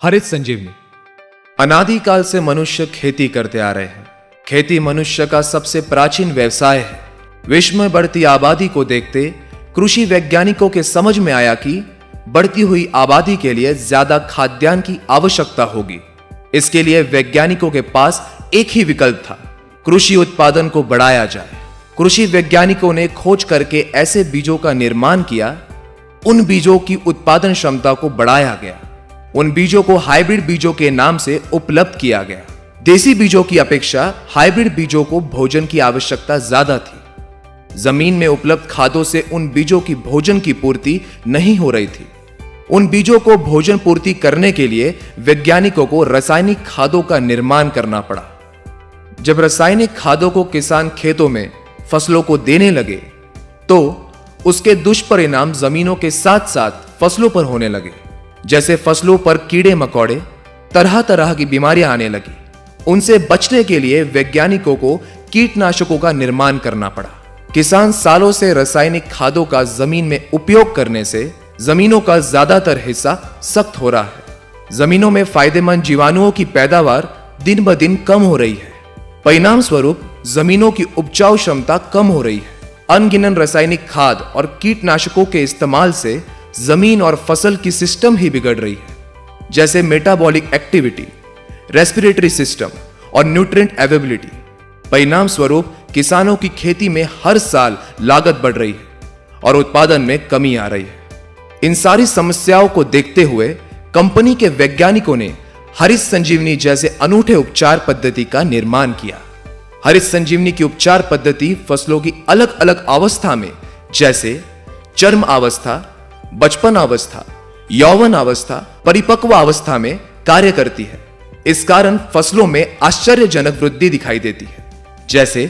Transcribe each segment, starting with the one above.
हरित संजीवनी। अनादिकाल से मनुष्य खेती करते आ रहे हैं। खेती मनुष्य का सबसे प्राचीन व्यवसाय है। विश्व में बढ़ती आबादी को देखते कृषि वैज्ञानिकों के समझ में आया कि बढ़ती हुई आबादी के लिए ज्यादा खाद्यान्न की आवश्यकता होगी। इसके लिए वैज्ञानिकों के पास एक ही विकल्प था, कृषि उत्पादन को बढ़ाया जाए। कृषि वैज्ञानिकों ने खोज करके ऐसे बीजों का निर्माण किया, उन बीजों की उत्पादन क्षमता को बढ़ाया गया। उन बीजों को हाइब्रिड बीजों के नाम से उपलब्ध किया गया। देसी बीजों की अपेक्षा हाइब्रिड बीजों को भोजन की आवश्यकता ज्यादा थी। जमीन में उपलब्ध खादों से उन बीजों की भोजन की पूर्ति नहीं हो रही थी। उन बीजों को भोजन पूर्ति करने के लिए वैज्ञानिकों को रासायनिक खादों का निर्माण करना पड़ा। जब रासायनिक खादों को किसान खेतों में फसलों को देने लगे तो उसके दुष्परिणाम जमीनों के साथ साथ फसलों पर होने लगे। जैसे फसलों पर कीड़े मकोड़े, तरह तरह की बीमारियां आने लगी। उनसे बचने के लिए वैज्ञानिकों को कीटनाशकों का निर्माण करना पड़ा। किसान सालों से रासायनिक खादों का जमीन में उपयोग करने से जमीनों का ज्यादातर हिस्सा सख्त हो रहा है। जमीनों में फायदेमंद जीवाणुओं की पैदावार दिन ब दिन कम हो रही है। परिणाम स्वरूप जमीनों की उपजाऊ क्षमता कम हो रही है। अनगिनत रासायनिक खाद और कीटनाशकों के इस्तेमाल से जमीन और फसल की सिस्टम ही बिगड़ रही है, जैसे मेटाबॉलिक एक्टिविटी, रेस्पिरेटरी सिस्टम और न्यूट्रिएंट अवेलेबिलिटी। परिणाम स्वरूप किसानों की खेती में हर साल लागत बढ़ रही है और उत्पादन में कमी आ रही है। इन सारी समस्याओं को देखते हुए कंपनी के वैज्ञानिकों ने हरित संजीवनी जैसे अनूठे उपचार पद्धति का निर्माण किया। हरित संजीवनी की उपचार पद्धति फसलों की अलग अलग अवस्था में, जैसे चरम अवस्था, बचपन अवस्था, यौवन अवस्था, परिपक्व अवस्था में कार्य करती है। इस कारण फसलों में आश्चर्यजनक वृद्धि दिखाई देती है। जैसे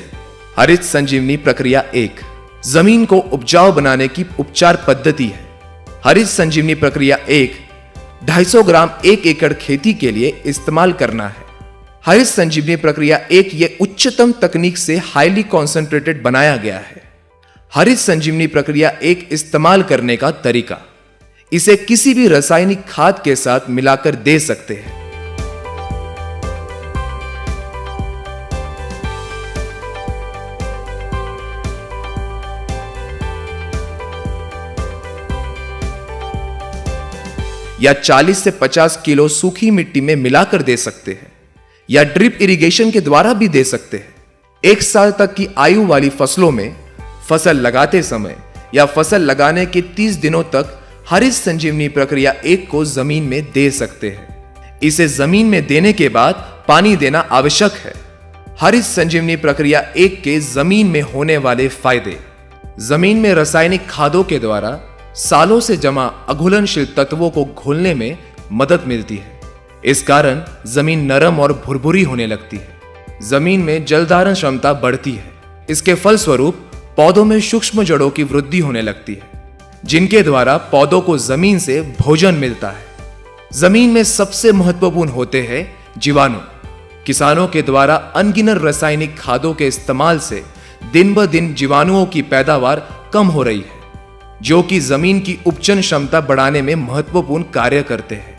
हरित संजीवनी प्रक्रिया 1 जमीन को उपजाऊ बनाने की उपचार पद्धति है। हरित संजीवनी प्रक्रिया 1 250 ग्राम 1 एकड़ खेती के लिए इस्तेमाल करना है। हरित संजीवनी प्रक्रिया 1 ये उच्चतम तकनीक से हाईली कॉन्सेंट्रेटेड बनाया गया है। हरित संजीवनी प्रक्रिया 1 इस्तेमाल करने का तरीका, इसे किसी भी रासायनिक खाद के साथ मिलाकर दे सकते हैं। या 40 से 50 किलो सूखी मिट्टी में मिलाकर दे सकते हैं, या ड्रिप इरिगेशन के द्वारा भी दे सकते हैं। 1 साल तक की आयु वाली फसलों में फसल लगाते समय या फसल लगाने के 30 दिनों तक हरित संजीवनी प्रक्रिया 1 को जमीन में दे सकते हैं। इसे जमीन में देने के बाद पानी देना आवश्यक है। हरित संजीवनी प्रक्रिया 1 के जमीन में होने वाले फायदे, जमीन में रासायनिक खादों के द्वारा सालों से जमा अघुलनशील तत्वों को घोलने में मदद मिलती है। इस कारण जमीन नरम और भुरभुरी होने लगती है। जमीन में जलधारण क्षमता बढ़ती है। इसके फलस्वरूप पौधों में सूक्ष्म जड़ों की वृद्धि होने लगती है, जिनके द्वारा पौधों को जमीन से भोजन मिलता है। जमीन में सबसे महत्वपूर्ण होते हैं जीवाणु। किसानों के द्वारा अनगिनत रासायनिक खादों के इस्तेमाल से दिन ब दिन जीवाणुओं की पैदावार कम हो रही है, जो कि जमीन की उपजन क्षमता बढ़ाने में महत्वपूर्ण कार्य करते हैं।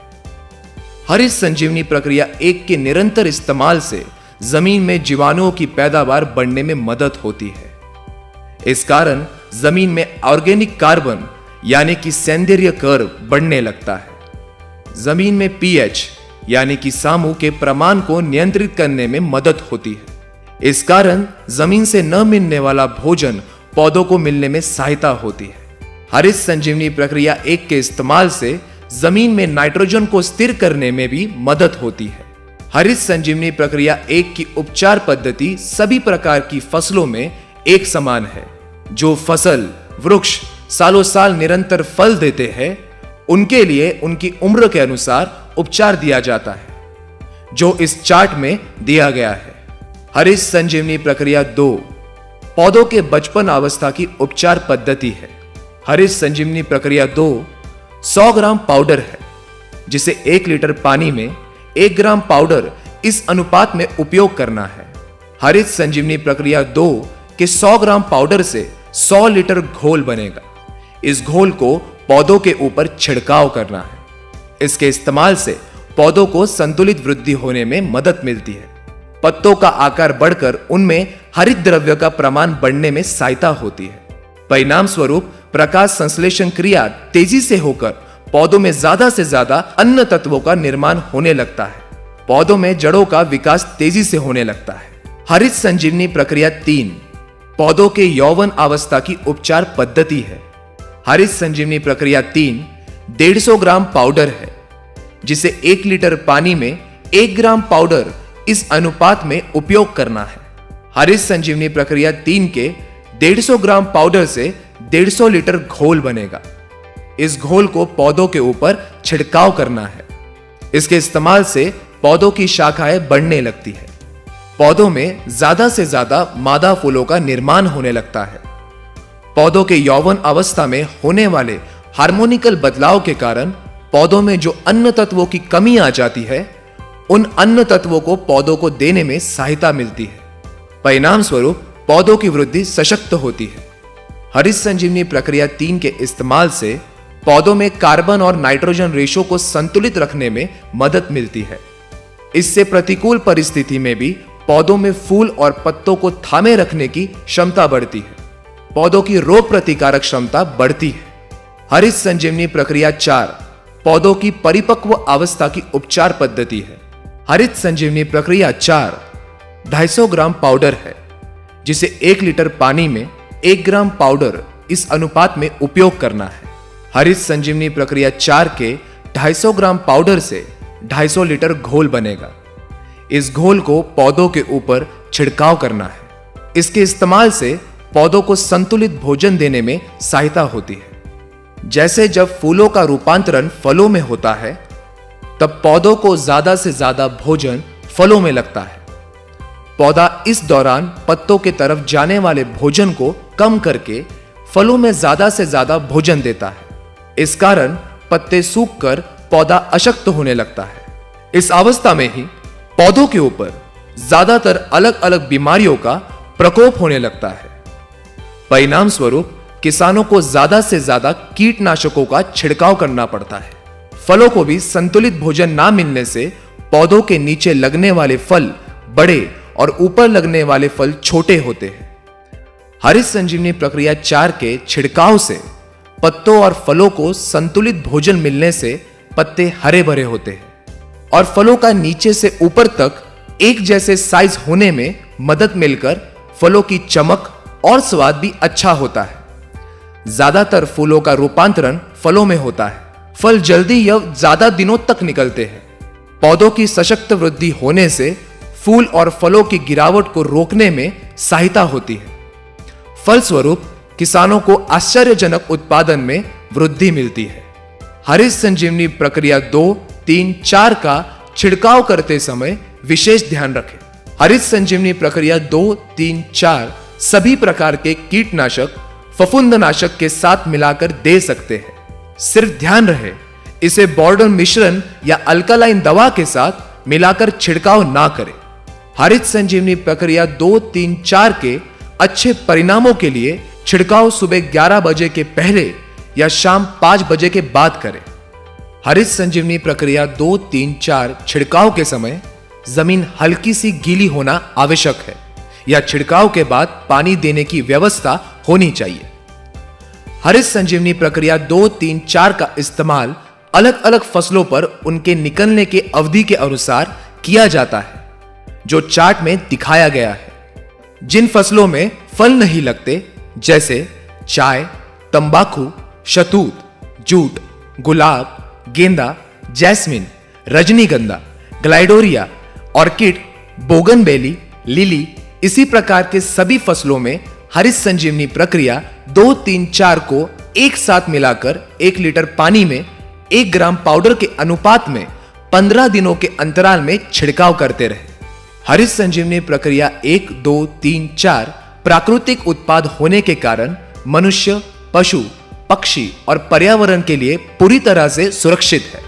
हरित संजीवनी प्रक्रिया 1 के निरंतर इस्तेमाल से जमीन में जीवाणुओं की पैदावार बढ़ने में मदद होती है। इस कारण जमीन में ऑर्गेनिक कार्बन यानी कि सौंदर्य कर्व बढ़ने लगता है। जमीन में पीएच यानी कि सामू के प्रमाण को नियंत्रित करने में मदद होती है। इस कारण जमीन से न मिलने वाला भोजन पौधों को मिलने में सहायता होती है। हरित संजीवनी प्रक्रिया 1 के इस्तेमाल से जमीन में नाइट्रोजन को स्थिर करने में भी मदद होती है। हरित संजीवनी प्रक्रिया 1 की उपचार पद्धति सभी प्रकार की फसलों में एक समान है। जो फसल वृक्ष सालों साल निरंतर फल देते हैं, उनके लिए उनकी उम्र के अनुसार उपचार दिया जाता है, जो इस चार्ट में दिया गया है। हरित संजीवनी प्रक्रिया 2 पौधों के बचपन अवस्था की उपचार पद्धति है। हरित संजीवनी प्रक्रिया 2 100 ग्राम पाउडर है, जिसे 1 लीटर पानी में 1 ग्राम पाउडर इस अनुपात में उपयोग करना है। हरित संजीवनी प्रक्रिया 2 के 100 ग्राम पाउडर से 100 लीटर घोल बनेगा। इस घोल को पौधों के ऊपर छिड़काव करना है। इसके इस्तेमाल से पौधों को संतुलित वृद्धि होने में मदद मिलती है। पत्तों का आकार बढ़कर उनमें हरित द्रव्य का प्रमाण बढ़ने में सहायता होती है। परिणाम स्वरूप प्रकाश संश्लेषण क्रिया तेजी से होकर पौधों में ज्यादा से ज्यादा अन्य तत्वों का निर्माण होने लगता है। पौधों में जड़ों का विकास तेजी से होने लगता है। हरित संजीवनी प्रक्रिया 3 पौधों के यौवन अवस्था की उपचार पद्धति है। हरित संजीवनी प्रक्रिया 3 150 ग्राम पाउडर है, जिसे 1 लीटर पानी में 1 ग्राम पाउडर इस अनुपात में उपयोग करना है। हरित संजीवनी प्रक्रिया 3 के 150 ग्राम पाउडर से 150 लीटर घोल बनेगा। इस घोल को पौधों के ऊपर छिड़काव करना है। इसके इस्तेमाल से पौधों की शाखाएं बढ़ने लगती है। पौधों में ज्यादा से ज्यादा मादा फूलों का निर्माण होने लगता है। पौधों के यौवन अवस्था में होने वाले हार्मोनिकल बदलाव के कारण पौधों में जो अन्य तत्वों की कमी आ जाती है, उन अन्य तत्वों को पौधों को देने में सहायता मिलती है। परिणाम स्वरूप पौधों की वृद्धि सशक्त होती है। हरित संजीवनी प्रक्रिया 3 के इस्तेमाल से पौधों में कार्बन और नाइट्रोजन रेशो को संतुलित रखने में मदद मिलती है। इससे प्रतिकूल परिस्थिति में भी पौधों में फूल और पत्तों को थामे रखने की क्षमता बढ़ती है। पौधों की रोग प्रतिकारक क्षमता बढ़ती है। हरित संजीवनी प्रक्रिया 4 पौधों की परिपक्व अवस्था की उपचार पद्धति है। हरित संजीवनी प्रक्रिया 4 250 ग्राम पाउडर है, जिसे 1 लीटर पानी में 1 ग्राम पाउडर इस अनुपात में उपयोग करना है। हरित संजीवनी प्रक्रिया 4 के 250 ग्राम पाउडर से 250 लीटर घोल बनेगा। इस घोल को पौधों के ऊपर छिड़काव करना है। इसके इस्तेमाल से पौधों को संतुलित भोजन देने में सहायता होती है। जैसे जब फूलों का रूपांतरण फलों में होता है, तब पौधों को ज्यादा से ज्यादा भोजन फलों में लगता है। पौधा इस दौरान पत्तों के तरफ जाने वाले भोजन को कम करके फलों में ज्यादा से ज्यादा भोजन देता है। इस कारण पत्ते सूखकर पौधा अशक्त होने लगता है। इस अवस्था में ही पौधों के ऊपर ज्यादातर अलग अलग बीमारियों का प्रकोप होने लगता है। परिणाम स्वरूप किसानों को ज्यादा से ज्यादा कीटनाशकों का छिड़काव करना पड़ता है। फलों को भी संतुलित भोजन ना मिलने से पौधों के नीचे लगने वाले फल बड़े और ऊपर लगने वाले फल छोटे होते हैं। हरित संजीवनी प्रक्रिया 4 के छिड़काव से पत्तों और फलों को संतुलित भोजन मिलने से पत्ते हरे भरे होते हैं और फलों का नीचे से ऊपर तक एक जैसे साइज होने में मदद मिलकर फलों की चमक और स्वाद भी अच्छा होता है। ज्यादातर फूलों का रूपांतरण फलों में होता है। फल जल्दी या ज्यादा दिनों तक निकलते हैं। पौधों की सशक्त वृद्धि होने से फूल और फलों की गिरावट को रोकने में सहायता होती है। फलस्वरूप किसानों को आश्चर्यजनक उत्पादन में वृद्धि मिलती है। हरित संजीवनी प्रक्रिया 2, 3, 4 का छिड़काव करते समय विशेष ध्यान रखें। हरित संजीवनी प्रक्रिया 2, 3, 4 सभी प्रकार के कीटनाशक फफूंदनाशक के साथ मिलाकर दे सकते हैं। सिर्फ ध्यान रहे इसे बॉर्डर मिश्रण या अल्कलाइन दवा के साथ मिलाकर छिड़काव ना करें। हरित संजीवनी प्रक्रिया 2, 3, 4 के अच्छे परिणामों के लिए छिड़काव सुबह 11 बजे के पहले या शाम 5 बजे के बाद करें। हरित संजीवनी प्रक्रिया 2, 3, 4 छिड़काव के समय जमीन हल्की सी गीली होना आवश्यक है या छिड़काव के बाद पानी देने की व्यवस्था होनी चाहिए। हरित संजीवनी प्रक्रिया 2, 3, 4 का इस्तेमाल अलग अलग फसलों पर उनके निकलने के अवधि के अनुसार किया जाता है, जो चार्ट में दिखाया गया है। जिन फसलों में फल नहीं लगते, जैसे चाय, तंबाकू, शहतूत, जूट, गुलाब, गेंदा, जैस्मिन, रजनीगंधा, ग्लाइडोरिया, ऑर्किड, बोगनवेली, लिली, इसी प्रकार के सभी फसलों में हरित संजीवनी प्रक्रिया 2, 3, 4 को एक साथ मिलाकर 1 लीटर पानी में 1 ग्राम पाउडर के अनुपात में 15 दिनों के अंतराल में छिड़काव करते रहे। हरित संजीवनी प्रक्रिया 1, 2, 3, 4 प्राकृतिक उत्पाद होने के कारण मनुष्य, पशु, पक्षी और पर्यावरण के लिए पूरी तरह से सुरक्षित है।